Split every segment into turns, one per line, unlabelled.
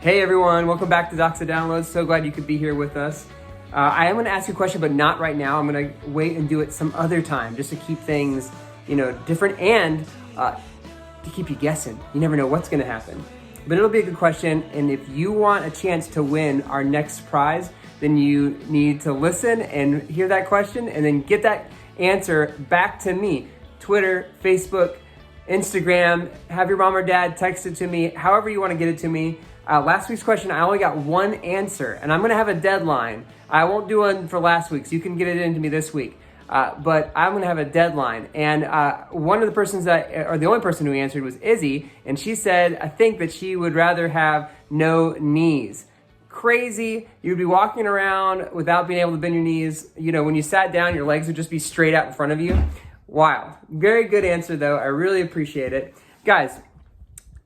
Hey everyone, welcome back to Doxa Downloads. So glad you could be here with us. I am going to ask you a question, but not right now. I'm going to wait and do it some other time just to keep things, different and to keep you guessing. You never know what's going to happen. But it'll be a good question, and if you want a chance to win our next prize, then you need to listen and hear that question and then get that answer back to me. Twitter, Facebook, Instagram, have your mom or dad text it to me, however you want to get it to me. Last week's question, I only got one answer, and I'm going to have a deadline. I won't do one for last week, so you can get it into me this week. But I'm going to have a deadline. And one of the persons the only person who answered was Izzy, and she said, I think that she would rather have no knees. Crazy. You'd be walking around without being able to bend your knees. When you sat down, your legs would just be straight out in front of you. Wild. Very good answer, though. I really appreciate it. Guys,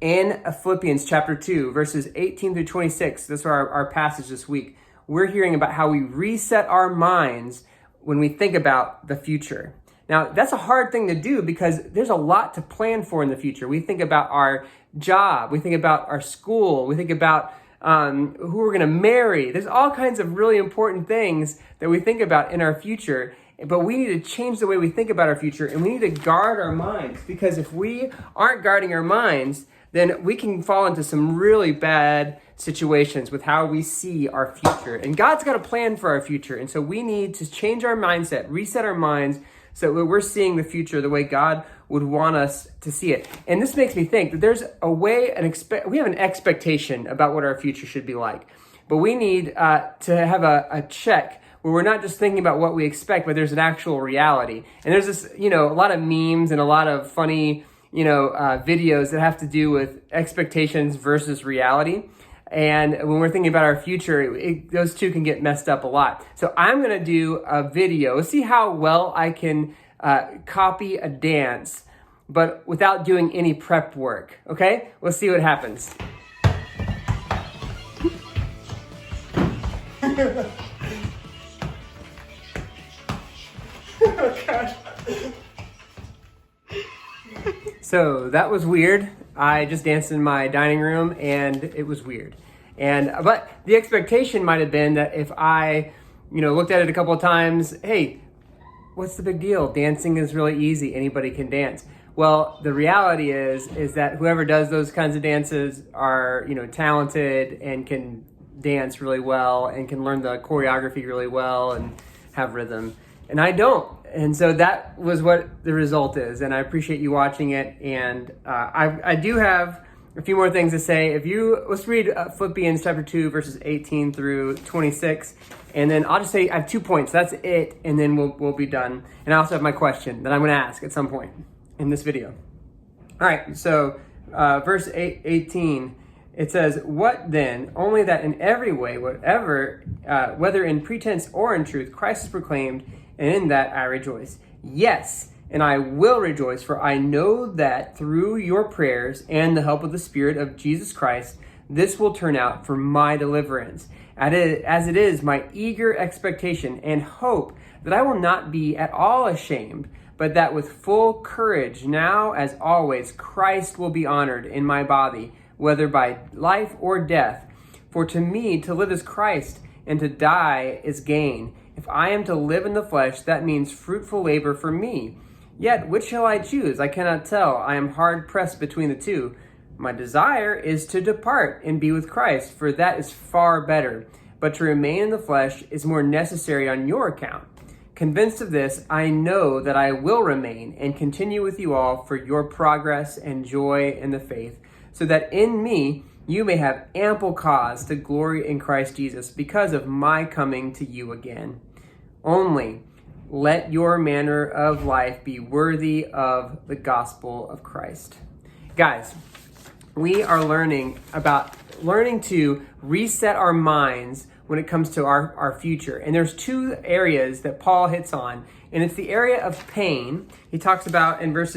in Philippians chapter 2, verses 18 through 26, that's our passage this week, we're hearing about how we reset our minds when we think about the future. Now, that's a hard thing to do because there's a lot to plan for in the future. We think about our job, we think about our school, we think about who we're going to marry. There's all kinds of really important things that we think about in our future. But we need to change the way we think about our future, and we need to guard our minds, because if we aren't guarding our minds, then we can fall into some really bad situations with how we see our future. And God's got a plan for our future, and so we need to change our mindset, reset our minds, so that we're seeing the future the way God would want us to see it. And this makes me think that there's a way, we have an expectation about what our future should be like, but we need to have a check where we're not just thinking about what we expect, but there's an actual reality. And there's this, a lot of memes and a lot of funny, videos that have to do with expectations versus reality. And when we're thinking about our future, those two can get messed up a lot. So I'm going to do a video. Let's see how well I can copy a dance, but without doing any prep work. Okay? Let's see what happens. Oh, gosh. So that was weird. I just danced in my dining room and it was weird. But the expectation might have been that if I, looked at it a couple of times, hey, what's the big deal? Dancing is really easy. Anybody can dance. Well, the reality is that whoever does those kinds of dances are, talented and can dance really well and can learn the choreography really well and have rhythm. And I don't. And so that was what the result is. And I appreciate you watching it. And I do have a few more things to say. Let's read Philippians chapter 2, verses 18 through 26. And then I'll just say I have 2 points. That's it. And then we'll be done. And I also have my question that I'm going to ask at some point in this video. All right. So verse 18, it says, what then? Only that in every way, whatever, whether in pretense or in truth, Christ is proclaimed, and in that I rejoice. Yes, and I will rejoice, for I know that through your prayers and the help of the Spirit of Jesus Christ, this will turn out for my deliverance, as it is my eager expectation and hope that I will not be at all ashamed, but that with full courage, now as always, Christ will be honored in my body, whether by life or death. For to me, to live is Christ, and to die is gain. If I am to live in the flesh, that means fruitful labor for me. Yet, which shall I choose? I cannot tell. I am hard pressed between the two. My desire is to depart and be with Christ, for that is far better. But to remain in the flesh is more necessary on your account. Convinced of this, I know that I will remain and continue with you all for your progress and joy in the faith, so that in me you may have ample cause to glory in Christ Jesus because of my coming to you again. Only let your manner of life be worthy of the gospel of Christ. Guys, we are learning to reset our minds when it comes to our future. And there's two areas that Paul hits on. And it's the area of pain. He talks about in verse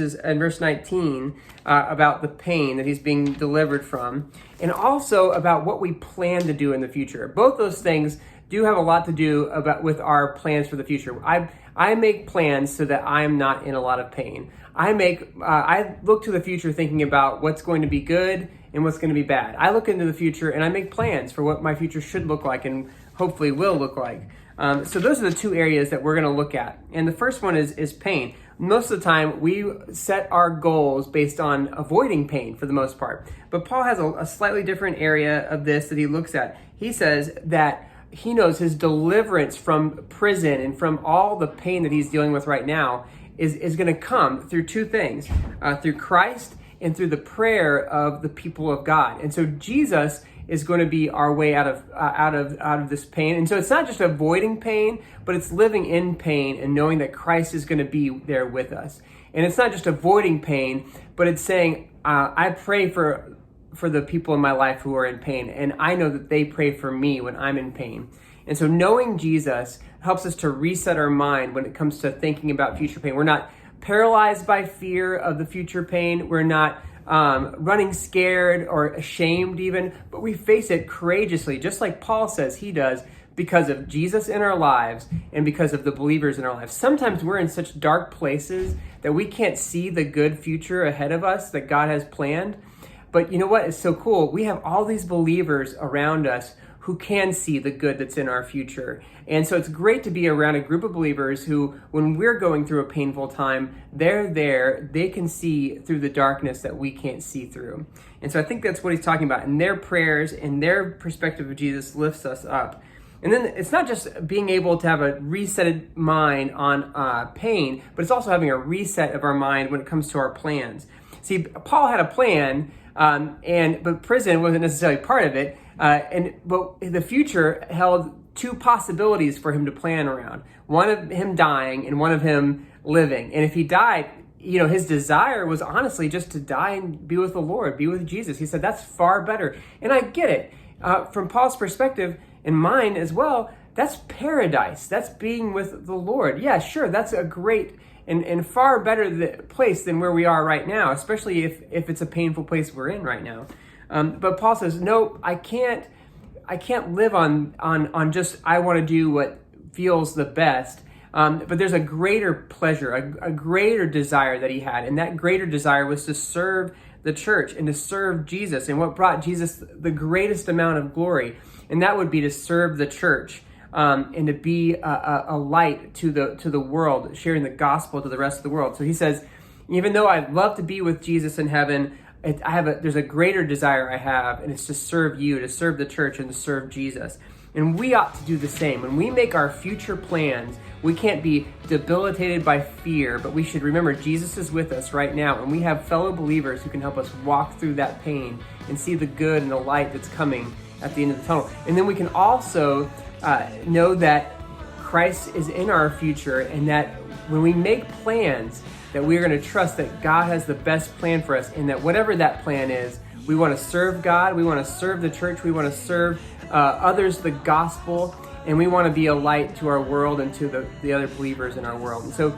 19 about the pain that he's being delivered from, and also about what we plan to do in the future. Both those things do have a lot to do with our plans for the future. I make plans so that I'm not in a lot of pain. I look to the future thinking about what's going to be good and what's going to be bad. I look into the future and I make plans for what my future should look like and hopefully will look like. So those are the two areas that we're going to look at. And the first one is pain. Most of the time, we set our goals based on avoiding pain for the most part. But Paul has a slightly different area of this that he looks at. He says that he knows his deliverance from prison and from all the pain that he's dealing with right now is going to come through two things, through Christ and through the prayer of the people of God. And so Jesus is going to be our way out of this pain. And so it's not just avoiding pain, but it's living in pain and knowing that Christ is going to be there with us. And it's not just avoiding pain, but it's saying, I pray for the people in my life who are in pain, and I know that they pray for me when I'm in pain. And so knowing Jesus helps us to reset our mind when it comes to thinking about future pain. We're not paralyzed by fear of the future pain. We're not running scared or ashamed even, but we face it courageously, just like Paul says he does, because of Jesus in our lives and because of the believers in our lives. Sometimes we're in such dark places that we can't see the good future ahead of us that God has planned. But you know what is so cool? We have all these believers around us who can see the good that's in our future. And so it's great to be around a group of believers who, when we're going through a painful time, they're there, they can see through the darkness that we can't see through. And so I think that's what he's talking about. And their prayers and their perspective of Jesus lifts us up. And then it's not just being able to have a resetted mind on pain, but it's also having a reset of our mind when it comes to our plans. See, Paul had a plan, but prison wasn't necessarily part of it. But the future held two possibilities for him to plan around. One of him dying and one of him living. And if he died, his desire was honestly just to die and be with the Lord, be with Jesus. He said, that's far better. And I get it. From Paul's perspective, and mine as well, that's paradise. That's being with the Lord. Yeah, sure, that's a great and far better place than where we are right now, especially if it's a painful place we're in right now. But Paul says, no, I can't live on just, I want to do what feels the best. But there's a greater pleasure, a greater desire that he had. And that greater desire was to serve the church and to serve Jesus. And what brought Jesus the greatest amount of glory, and that would be to serve the church. And to be a light to the world, sharing the gospel to the rest of the world. So he says, even though I'd love to be with Jesus in heaven, there's a greater desire I have, and it's to serve you, to serve the church, and to serve Jesus. And we ought to do the same. When we make our future plans, we can't be debilitated by fear, but we should remember Jesus is with us right now, and we have fellow believers who can help us walk through that pain and see the good and the light that's coming at the end of the tunnel. And then we can also know that Christ is in our future, and that when we make plans, that we're going to trust that God has the best plan for us, and that whatever that plan is, we want to serve God, we want to serve the church, we want to serve others the gospel, and we want to be a light to our world and to the other believers in our world. And so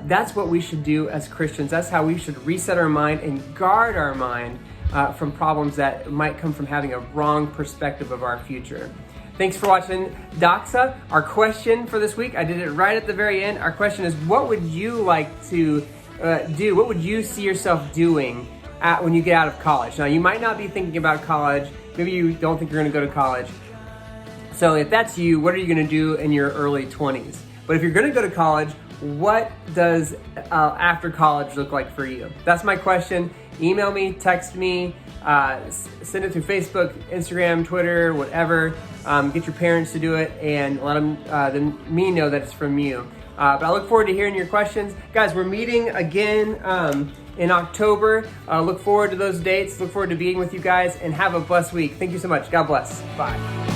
that's what we should do as Christians. That's how we should reset our mind and guard our mind from problems that might come from having a wrong perspective of our future. Thanks for watching Doxa. Our question for this week, I did it right at the very end. Our question is, what would you like to do? What would you see yourself doing when you get out of college? Now, you might not be thinking about college. Maybe you don't think you're going to go to college. So if that's you, what are you going to do in your early 20s? But if you're going to go to college, what does after college look like for you? That's my question. Email me, text me, send it through Facebook, Instagram, Twitter, whatever. Get your parents to do it and let me know that it's from you. But I look forward to hearing your questions. Guys, we're meeting again in October. Look forward to those dates. Look forward to being with you guys, and have a blessed week. Thank you so much. God bless. Bye.